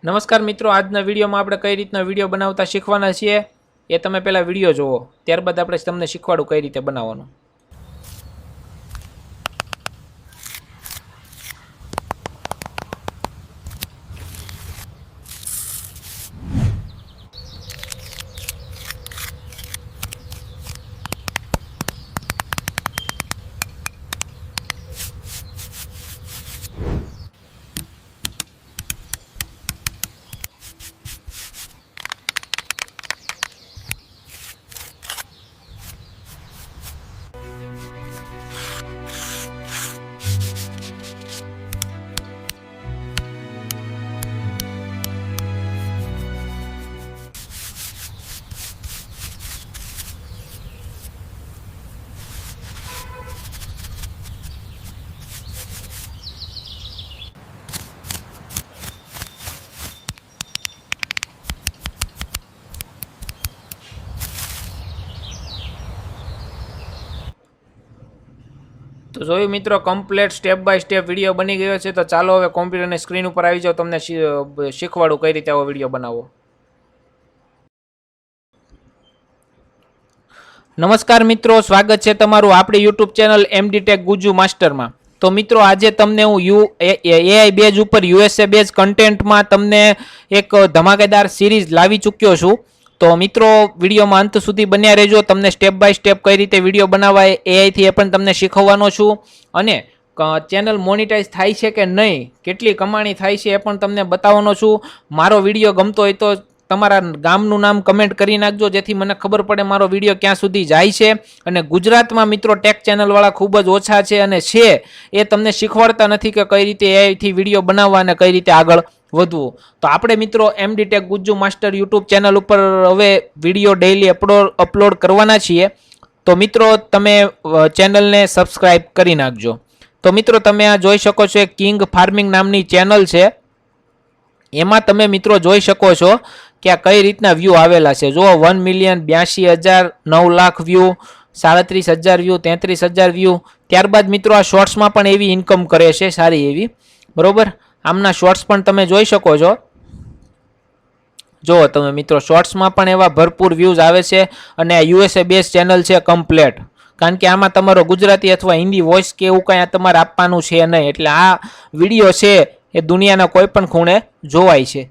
નમસ્કાર મિત્રો, આજના વિડીયોમાં આપણે કઈ રીતના વિડીયો બનાવતા શીખવાના છીએ એ તમે પહેલાં વિડીયો જુઓ, ત્યારબાદ આપણે તમને શીખવાડું કઈ રીતે બનાવવાનું. તો જોયું મિત્રો, complete step by step video બની ગયો છે. તો ચાલો હવે કોમ્પ્યુટરની સ્ક્રીન ઉપર આવી જાઓ, તમને શીખવાડું કઈ રીતે આવો વિડીયો બનાવવો. નમસ્કાર મિત્રો, સ્વાગત છે તમારું આપણી YouTube channel MD Tech Gujju માસ્ટરમાં. તો મિત્રો, આજે તમને હું AI બેઝ ઉપર USA બેઝ કન્ટેન્ટમાં તમને એક ધમાકેદાર સિરીઝ લાવી ચૂક્યો છું. તો મિત્રો, વિડીયોમાં અંત સુધી બન્યા રહેજો. તમને સ્ટેપ બાય સ્ટેપ કઈ રીતે વિડીયો બનાવાય AI થી એ પણ તમને શીખવવાનો છું. અને ચેનલ મોનિટાઈઝ થાય છે કે નહીં, કેટલી કમાણી થાય છે એ પણ તમને બતાવવાનો છું. મારો વિડીયો ગમતો હોય તો તમારા ગામનું નામ કમેન્ટ કરી નાખજો, જેથી મને ખબર પડે મારો વિડીયો ક્યાં સુધી જાય છે. અને ગુજરાતમાં મિત્રો ટેક ચેનલવાળા ખૂબ જ ઓછા છે અને છે એ તમને શીખવાડતા નથી કે કઈ રીતે AI થી વિડીયો બનાવવા અને કઈ રીતે આગળ વધવું. તો આપણે મિત્રો MD Tech Gujju master YouTube channel ઉપર હવે વિડીયો ડેઈલી અપલોડ કરવાના છીએ. તો મિત્રો, તમે ચેનલને સબસ્ક્રાઈબ કરી નાખજો. તો મિત્રો, તમે આ જોઈ શકો છો, કિંગ ફાર્મિંગ નામની ચેનલ છે. એમાં તમે મિત્રો જોઈ શકો છો કે આ કઈ રીતના વ્યૂ આવેલા છે. જુઓ, 1,82,000, 9 લાખ વ્યૂ, 37,000 વ્યૂ, 33,000 વ્યૂ. ત્યારબાદ મિત્રો આ શોર્ટ્સમાં પણ એવી ઇન્કમ કરે છે, સારી એવી. બરોબર, આમના શોર્ટ્સ પણ તમે જોઈ શકો છો. જુઓ તમે મિત્રો, શોર્ટ્સમાં પણ એવા ભરપૂર વ્યૂઝ આવે છે. અને આ USA બેઝ ચેનલ છે કમ્પ્લેટ, કારણ કે આમાં તમારો ગુજરાતી અથવા હિન્દી વોઇસ કે એવું કાંઈ તમારે આપવાનું છે નહીં. એટલે આ વિડીયો છે એ દુનિયાના કોઈ પણ ખૂણે જોવાય છે.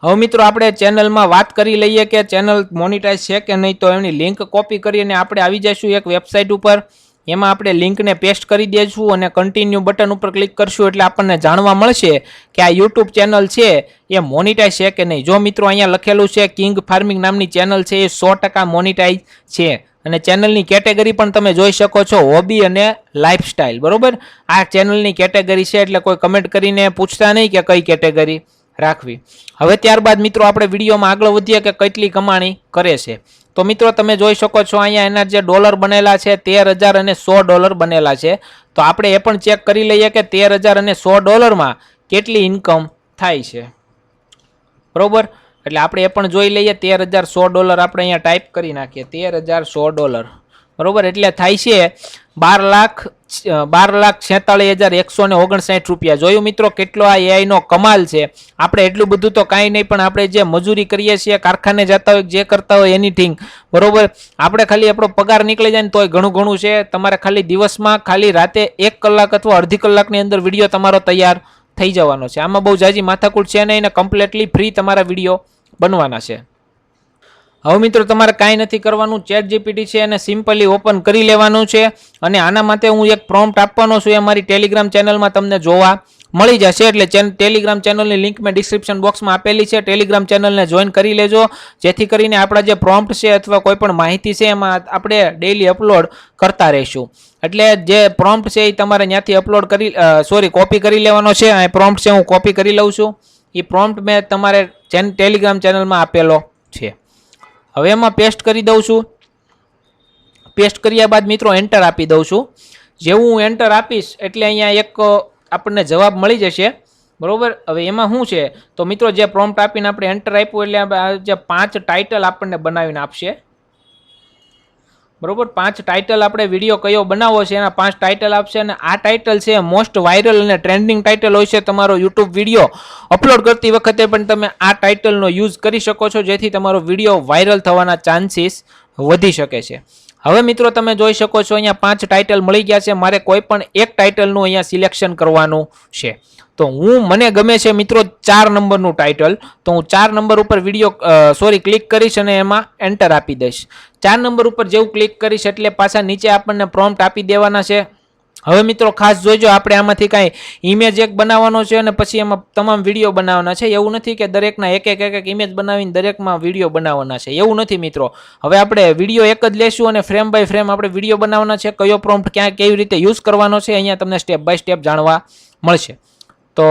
હવે મિત્રો, આપણે ચેનલમાં વાત કરી લઈએ કે ચેનલ મોનિટાઈઝ છે કે નહીં. તો એની લિંક કોપી કરીને આપણે આવી જઈશું એક વેબસાઇટ ઉપર. એમાં આપણે લિંકને પેસ્ટ કરી દઈશું અને કન્ટિન્યુ બટન ઉપર ક્લિક કરશું એટલે આપણને જાણવા મળશે કે આ યુટ્યુબ ચેનલ છે એ મોનિટાઈઝ છે કે નહીં. જો મિત્રો, અહીંયા લખેલું છે કિંગ ફાર્મિંગ નામની ચેનલ છે, એ 100% મોનિટાઈઝ છે. અને ચેનલની કેટેગરી પણ તમે જોઈ શકો છો, હોબી અને લાઇફસ્ટાઇલ. બરોબર, આ ચેનલની કેટેગરી છે, એટલે કોઈ કમેન્ટ કરીને પૂછતા નહીં કે કઈ કેટેગરી રાખવી. હવે ત્યારબાદ મિત્રો, આપણે વિડીયોમાં આગળ વધીએ કે કેટલી કમાણી કરે છે. તો મિત્રો, તમે જોઈ શકો છો અહીંયા એના જે ડોલર બનેલા છે, 13,000 અને $100 બનેલા છે. તો આપણે એ પણ ચેક કરી લઈએ કે 13,000 અને $100 કેટલી ઇન્કમ થાય છે. બરોબર, એટલે આપણે એ પણ જોઈ લઈએ. $13,100 આપણે અહીંયા ટાઈપ કરી નાખીએ, $13,100. બરોબર, એટલે થાય છે 12,46,159 રૂપિયા. જોયું મિત્રો, કેટલો આ AI નો કમાલ છે. આપણે એટલું બધું તો કાંઈ નહીં, પણ આપણે જે મજૂરી કરીએ છીએ, કારખાને જતા હોય, જે કરતા હોય એનીથિંગ, બરોબર, આપણે ખાલી આપણો પગાર નીકળી જાય ને તોય ઘણું ઘણું છે. તમારે ખાલી દિવસમાં ખાલી રાતે 1 કલાક અથવા અડધી કલાકની અંદર વિડીયો તમારો તૈયાર થઈ જવાનો છે. આમાં બહુ જાજી માથાકૂટ છે નહીં, ને કમ્પ્લીટલી ફ્રી તમારા વિડીયો બનવાના છે. હવે મિત્રો, તમારે કાંઈ નથી કરવાનું. ChatGPT છે એને સિમ્પલી ઓપન કરી લેવાનું છે. અને આના માટે હું એક પ્રોમ્પ્ટ આપવાનો છું, એ મારી ટેલિગ્રામ ચેનલમાં તમને જોવા મળી જશે. એટલે ટેલિગ્રામ ચેનલની લિંક મેં ડિસ્ક્રિપ્શન બોક્સમાં આપેલી છે. ટેલિગ્રામ ચેનલને જોઈન કરી લેજો, જેથી કરીને આપણા જે પ્રોમ્પ્ટ છે અથવા કોઈ પણ માહિતી છે એમાં આપણે ડેઈલી અપલોડ કરતા રહીશું. એટલે જે પ્રોમ્પ્ટ છે એ તમારે ત્યાંથી અપલોડ કરી કોપી કરી લેવાનો છે. આ પ્રોમ્પ્ટ છે હું કોપી કરી લઉં છું. એ પ્રોમ્પ્ટ મેં તમારે ટેલિગ્રામ ચેનલમાં આપેલો છે. હવે એમાં પેસ્ટ કરી દઉં છું. પેસ્ટ કર્યા બાદ મિત્રો એન્ટર આપી દઉં છું. જેવું હું એન્ટર આપીશ એટલે અહીંયા એક આપણને જવાબ મળી જશે. બરોબર, હવે એમાં શું છે તો મિત્રો, જે પ્રોમ્પ્ટ આપીને આપણે એન્ટર આપ્યું એટલે જે 5 ટાઇટલ આપણને બનાવીને આપશે. બરોબર 5 ટાઇટલ આપણે વિડીયો કયો બનાવવો છે એના 5 ટાઇટલ આપશે અને આ ટાઇટલ છે મોસ્ટ વાયરલ અને ટ્રેન્ડિંગ ટાઇટલ હોય છે તમારો યુટ્યુબ વિડીયો અપલોડ કરતી વખતે પણ તમે આ ટાઇટલનો યુઝ કરી શકો છો જેથી તમારો વિડીયો વાયરલ થવાના ચાન્સીસ વધી શકે છે. હવે મિત્રો તમે જોઈ શકો છો અહીંયા 5 ટાઇટલ મળી ગયા છે. મારે કોઈ પણ એક ટાઇટલનું અહીંયા સિલેક્શન કરવાનું છે. તો મને ગમે છે મિત્રો 4 નંબરનું ટાઇટલ. તો હું 4 નંબર ઉપર વિડીયો ક્લિક કરીશ અને એમાં એન્ટર આપી દઈશ. 4 નંબર ઉપર જેવું ક્લિક કરીશ એટલે પાછા નીચે આપણને પ્રોમ્પ્ટ આપી દેવાના છે. હવે મિત્રો ખાસ જોઈજો, આપણે આમાંથી કાંઈ ઇમેજ એક બનાવવાનો છે અને પછી એમાં તમામ વિડીયો બનાવવાના છે. એવું નથી કે દરેકના એક ઇમેજ બનાવીને દરેકમાં વિડીયો બનાવવાના છે, એવું નથી મિત્રો. હવે આપણે વિડીયો એક જ લેશું અને ફ્રેમ બાય ફ્રેમ આપણે વિડીયો બનાવવાના છે. કયો પ્રોમ્પ્ટ ક્યાં કેવી રીતે યુઝ કરવાનો છે અહીંયા તમને સ્ટેપ બાય સ્ટેપ જાણવા મળશે. તો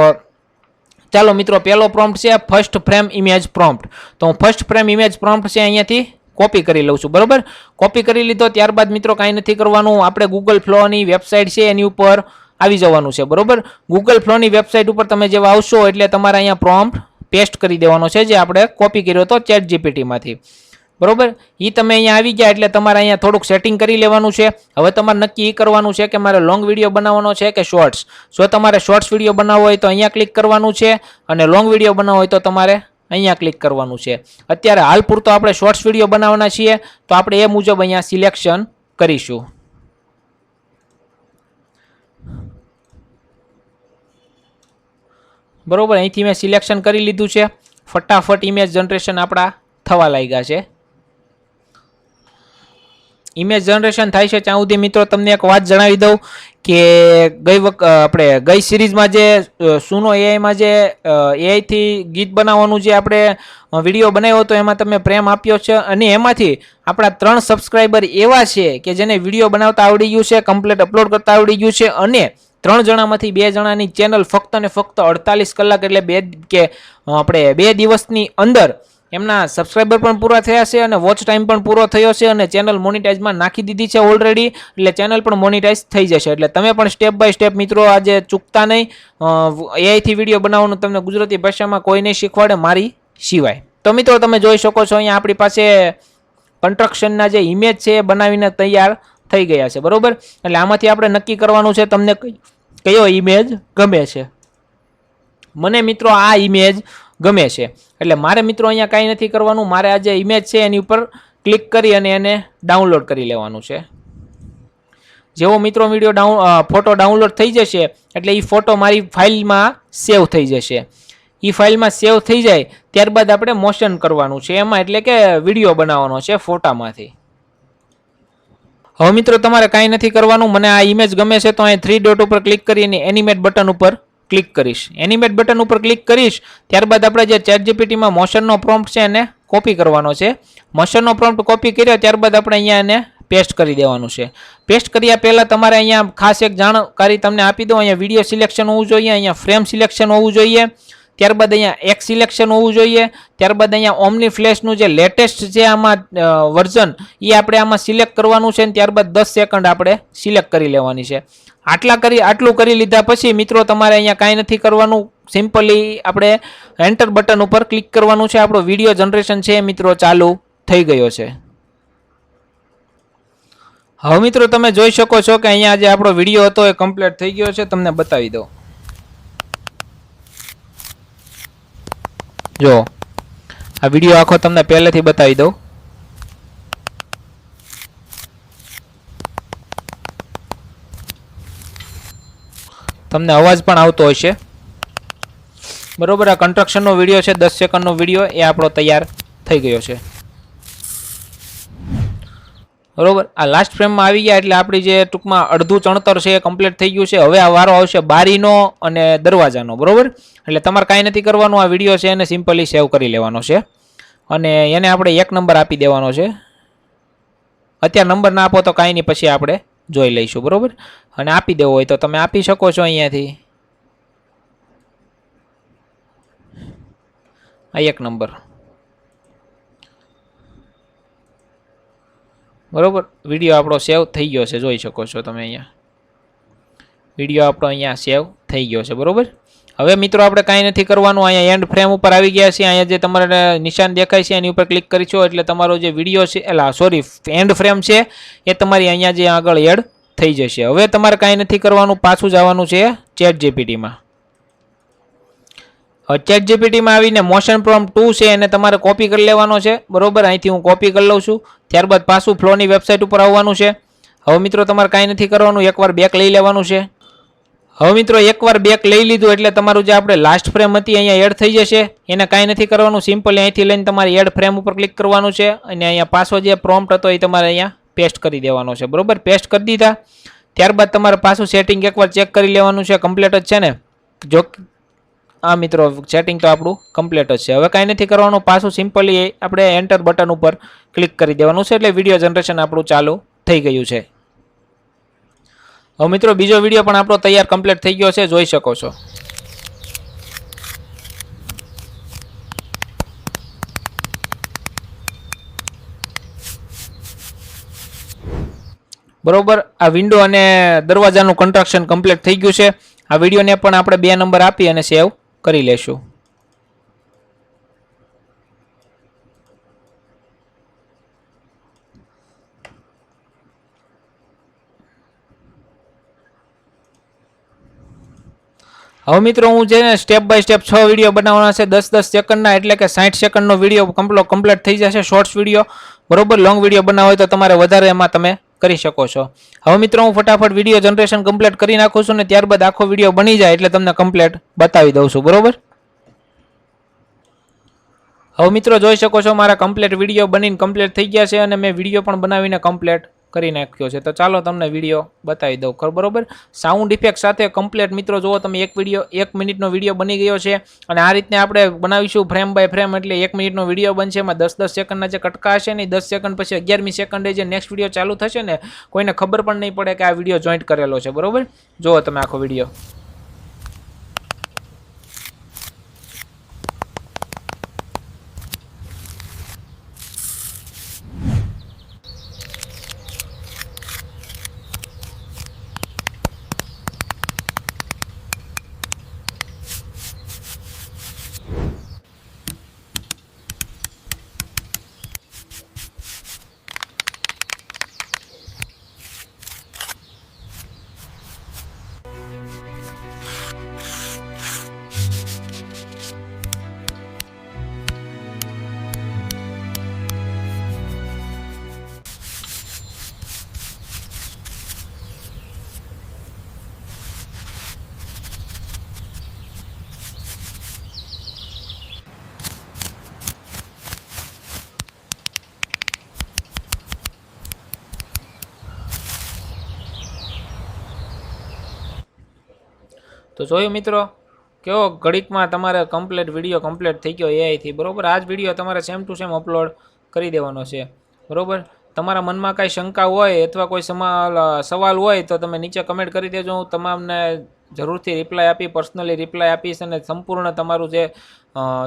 ચાલો મિત્રો, પહેલો પ્રોમ્પ્ટ છે ફર્સ્ટ ફ્રેમ ઇમેજ પ્રોમ્પ્ટ. તો હું ફર્સ્ટ ફ્રેમ ઇમેજ પ્રોમ્પ્ટ છે અહીંયાથી કોપી કરી લઉં છું. બરોબર, કોપી કરી લીધો. ત્યારબાદ મિત્રો કાંઈ નથી કરવાનું, આપણે ગૂગલ ફ્લોની વેબસાઇટ છે એની ઉપર આવી જવાનું છે. બરોબર, ગૂગલ ફ્લોની વેબસાઇટ ઉપર તમે જેવા આવશો એટલે તમારે અહીંયા પ્રોમ્પ્ટ પેસ્ટ કરી દેવાનો છે જે આપણે કોપી કર્યો હતો ChatGPT-માંથી. બરોબર, એ તમે અહીંયા આવી ગયા એટલે તમારે અહીંયા થોડુંક સેટિંગ કરી લેવાનું છે. હવે તમારે નક્કી એ કરવાનું છે કે મારે લોંગ વિડીયો બનાવવાનો છે કે શોર્ટ્સ. જો તમારે શોર્ટ્સ વિડીયો બનાવવો હોય તો અહીંયા ક્લિક કરવાનું છે અને લોંગ વિડીયો બનાવવો હોય તો તમારે અહીંયા ક્લિક કરવાનું છે. અત્યારે હાલ પૂરતો આપણે શોર્ટ્સ વિડીયો બનાવવાના છીએ તો આપણે એ મુજબ અહીંયા સિલેક્શન કરીશું. બરોબર, અહીંથી મેં સિલેક્શન કરી લીધું છે. ફટાફટ ઇમેજ જનરેશન આપણા થવા લાગ્યા છે. ઇમેજ જનરેશન થાય છે ત્યાં સુધી મિત્રો તમને એક વાત જણાવી દઉં કે ગઈ સિરીઝમાં જે સુનો એઆઈમાં જે એઆઈથી ગીત બનાવવાનું જે આપણે વિડીયો બનાવ્યો હતો એમાં તમે પ્રેમ આપ્યો છે અને એમાંથી આપણા 3 સબસ્ક્રાઈબર એવા છે કે જેને વિડીયો બનાવતા આવડી ગયું છે, કમ્પ્લીટ અપલોડ કરતા આવડી ગયું છે અને 3 જણામાંથી 2 જણાની ચેનલ ફક્ત ને ફક્ત 48 કલાક એટલે 2 દિવસની અંદર એમના સબસ્ક્રાઈબર પણ પૂરા થયા છે અને વોચ ટાઈમ પણ પૂરો થયો છે અને ચેનલ મોનિટાઈઝમાં નાખી દીધી છે ઓલરેડી. એટલે ચેનલ પણ મોનિટાઈઝ થઈ જશે. એટલે તમે પણ સ્ટેપ બાય સ્ટેપ મિત્રો આજે ચૂકતા નહીં. એઆઈથી વિડીયો બનાવવાનું તમને ગુજરાતી ભાષામાં કોઈ નહીં શીખવાડે મારી સિવાય. તો મિત્રો તમે જોઈ શકો છો અહીંયા આપણી પાસે કન્સ્ટ્રક્શનના જે ઇમેજ છે એ બનાવીને તૈયાર થઈ ગયા છે. બરોબર, એટલે આમાંથી આપણે નક્કી કરવાનું છે તમને કયો ઇમેજ ગમે છે. મને મિત્રો આ ઇમેજ ગમે છે એટલે મારે મિત્રો અહીંયા કાંઈ નથી કરવાનું. મારે આ જે ઇમેજ છે એની ઉપર ક્લિક કરી અને એને ડાઉનલોડ કરી લેવાનું છે. જેવો મિત્રો ફોટો ડાઉનલોડ થઈ જશે એટલે એ ફોટો મારી ફાઇલમાં સેવ થઈ જશે. એ ફાઇલમાં સેવ થઈ જાય ત્યારબાદ આપણે મોશન કરવાનું છે એમાં, એટલે કે વિડીયો બનાવવાનો છે ફોટામાંથી. હવે મિત્રો તમારે કાંઈ નથી કરવાનું. મને આ ઇમેજ ગમે છે તો અહીં 3 ડોટ ઉપર ક્લિક કરીને એનિમેટ બટન ઉપર ક્લિક કરીશ. એનિમેટ બટન ઉપર ક્લિક કરીશ ત્યારબાદ આપણે જે ChatGPT-માં મોશનનો પ્રોમ્પ્ટ છે એને કોપી કરવાનો છે. મોશનનો પ્રોમ્પ્ટ કોપી કર્યો ત્યારબાદ આપણે અહીંયા એને પેસ્ટ કરી દેવાનું છે. પેસ્ટ કર્યા પહેલાં તમારે અહીંયા ખાસ એક જાણકારી તમને આપી દઉં. અહીંયા વિડીયો સિલેક્શન હોવું જોઈએ, અહીંયા ફ્રેમ સિલેક્શન હોવું જોઈએ, ત્યારબાદ અહીંયા એક સિલેક્શન હોવું જોઈએ, ત્યારબાદ અહીંયા ઓમની ફ્લેશનું જે લેટેસ્ટ છે આમાં વર્ઝન એ આપણે આમાં સિલેક્ટ કરવાનું છે અને ત્યારબાદ 10 સેકન્ડ આપણે સિલેક્ટ કરી લેવાની છે. આટલું કરી લીધા પછી મિત્રો તમારે અહીંયા કાંઈ નથી કરવાનું. સિમ્પલી આપણે એન્ટર બટન ઉપર ક્લિક કરવાનું છે. આપણો વિડીયો જનરેશન છે મિત્રો ચાલુ થઈ ગયો છે. હવે મિત્રો તમે જોઈ શકો છો કે અહીંયા જે આપણો વિડીયો હતો એ કમ્પ્લીટ થઈ ગયો છે. તમને બતાવી દઉં. જો આ વિડીયો આખો તમને પહેલેથી બતાવી દઉં. તમને અવાજ પણ આવતો હશે. બરોબર, આ કન્સ્ટ્રક્શનનો વિડીયો છે, 10 સેકન્ડનો વિડીયો એ આપણો તૈયાર થઈ ગયો છે. બરોબર, આ લાસ્ટ ફ્રેમમાં આવી ગયા એટલે આપણી જે ટૂંકમાં અડધું ચણતર છે એ કમ્પ્લીટ થઈ ગયું છે. હવે આ વારો આવશે બારીનો અને દરવાજાનો. બરોબર, એટલે તમારે કાંઈ નથી કરવાનું. આ વિડીયો છે એને સિમ્પલી સેવ કરી લેવાનો છે અને એને આપણે 1 નંબર આપી દેવાનો છે. અત્યારે નંબર ના આપો તો કાંઈ નહીં, પછી આપણે જોઈ લઈશું. બરોબર, અને આપી દેવો હોય તો તમે આપી શકો છો અહીંયાથી. આ 1 નંબર. બરોબર, વિડીયો આપણો સેવ થઈ ગયો છે, જોઈ શકો છો તમે અહીંયા. વિડીયો આપણો અહીંયા સેવ થઈ ગયો છે. બરોબર, હવે મિત્રો આપણે કાંઈ નથી કરવાનું, અહીંયા એન્ડ ફ્રેમ ઉપર આવી ગયા છીએ. અહીંયા જે તમારે નિશાન દેખાય છે એની ઉપર ક્લિક કરીશું એટલે તમારો જે વિડીયો છે એન્ડ ફ્રેમ છે એ તમારી અહીંયા જે આગળ એડ થઈ જશે. હવે તમારે કાંઈ નથી કરવાનું, પાછું જવાનું છે ચેટ જીપીટીમાં. ચેટ જીપીટીમાં આવીને મોશન પ્રોમ્પ્ટ 2 છે એને તમારે કોપી કરી લેવાનો છે, બરોબર. અહીંથી હું કોપી કરી લઉં છું. ત્યારબાદ પાછું ફ્લોની વેબસાઇટ ઉપર આવવાનું છે. હવે મિત્રો તમારે કાંઈ નથી કરવાનું, એકવાર બેક લઈ લેવાનું છે. હવે મિત્રો એકવાર બેક લઈ લીધું એટલે તમારું જે આપણે લાસ્ટ ફ્રેમ હતી અહીંયા એડ થઈ જશે. એને કાંઈ નથી કરવાનું, સિમ્પલી અહીંથી લઈને તમારે એડ ફ્રેમ ઉપર ક્લિક કરવાનું છે અને અહીંયા પાછો જે પ્રોમ્પ્ટ હતો એ તમારે અહીંયા પેસ્ટ કરી દેવાનો છે, બરોબર. પેસ્ટ કરી દીધા ત્યારબાદ તમારે પાછું સેટિંગ એકવાર ચેક કરી લેવાનું છે, કમ્પ્લીટ જ છે ને. જો આ મિત્રો સેટિંગ તો આપણું કમ્પ્લીટ જ છે. હવે કાંઈ નથી કરવાનું, પાછું સિમ્પલી આપણે એન્ટર બટન ઉપર ક્લિક કરી દેવાનું છે એટલે વિડીયો જનરેશન આપણું ચાલુ થઈ ગયું છે. હવે મિત્રો બીજો વિડીયો પણ આપણો તૈયાર કમ્પ્લીટ થઈ ગયો છે, જોઈ શકો છો. બરોબર, આ વિન્ડો અને દરવાજાનું કન્સ્ટ્રક્શન કમ્પ્લીટ થઈ ગયું છે. આ વિડીયોને પણ આપણે 2 નંબર આપી અને સેવ કરી લેશું. હવે મિત્રો હું છે ને સ્ટેપ બાય સ્ટેપ 6 વિડીયો બનાવવાના છે 10-10 સેકન્ડના, એટલે કે 60 સેકન્ડનો વિડીયો કમ્પ્લીટ થઈ જશે, શોર્ટ્સ વિડીયો, બરોબર. લોંગ વિડીયો બનાવવો હોય તો તમારે વધારે એમાં તમે કરી શકો છો. હવે મિત્રો હું ફટાફટ વિડીયો જનરેશન કમ્પ્લીટ કરી નાખું છું ને ત્યારબાદ આખો વિડીયો બની જાય એટલે તમને કમ્પ્લીટ બતાવી દઉં છું, બરોબર. હવે મિત્રો જોઈ શકો છો મારા કમ્પ્લીટ વિડીયો બનીને કમ્પ્લીટ થઈ ગયા છે અને મેં વિડીયો પણ બનાવીને કમ્પ્લીટ કરી નાખ્યો છે. તો ચાલો તમને વિડીયો બતાવી દઉં, બરોબર. સાઉન્ડ ઇફેક્ટ સાથે કમ્પ્લીટ મિત્રો જુઓ તમે, એક વિડીયો 1 મિનિટનો વિડીયો બની ગયો છે અને આ રીતને આપણે બનાવીશું ફ્રેમ બાય ફ્રેમ એટલે 1 મિનિટનો વિડીયો બનશે. એમાં 10-10 સેકન્ડના જે કટકા હશે ને 10 સેકન્ડ પછી 11મી સેકન્ડે જે નેક્સ્ટ વિડીયો ચાલુ થશે ને કોઈને ખબર પણ નહીં પડે કે આ વિડીયો જોઈન્ટ કરેલો છે, બરોબર. જુઓ તમે આખો વિડીયો. તો જોયું મિત્રો, કેવો ઘડીકમાં તમારે કમ્પ્લીટ વિડીયો કમ્પ્લીટ થઈ ગયો એઆઈથી, બરોબર. આ જ વિડીયો તમારે સેમ ટુ સેમ અપલોડ કરી દેવાનો છે, બરોબર. તમારા મનમાં કાંઈ શંકા હોય અથવા કોઈ સવાલ હોય તો તમે નીચે કમેન્ટ કરી દેજો, હું તમામને જરૂરથી રિપ્લાય આપી, પર્સનલી રિપ્લાય આપીશ અને સંપૂર્ણ તમારું જે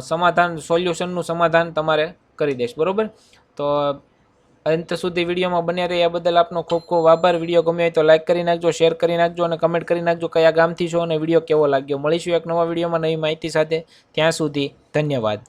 સમાધાન, સોલ્યુશનનું સમાધાન તમારે કરી દઈશ, બરોબર. તો અંત સુધી વિડીયોમાં બન્યા રહે એ બદલ આપનો ખૂબ ખૂબ આભાર. વિડીયો ગમ્યો હોય તો લાઇક કરી નાખજો, શેર કરી નાખજો અને કમેન્ટ કરી નાખજો કયા ગામથી છો અને વિડીયો કેવો લાગ્યો. મળીશું એક નવા વિડીયોમાં નવી માહિતી સાથે. ત્યાં સુધી ધન્યવાદ.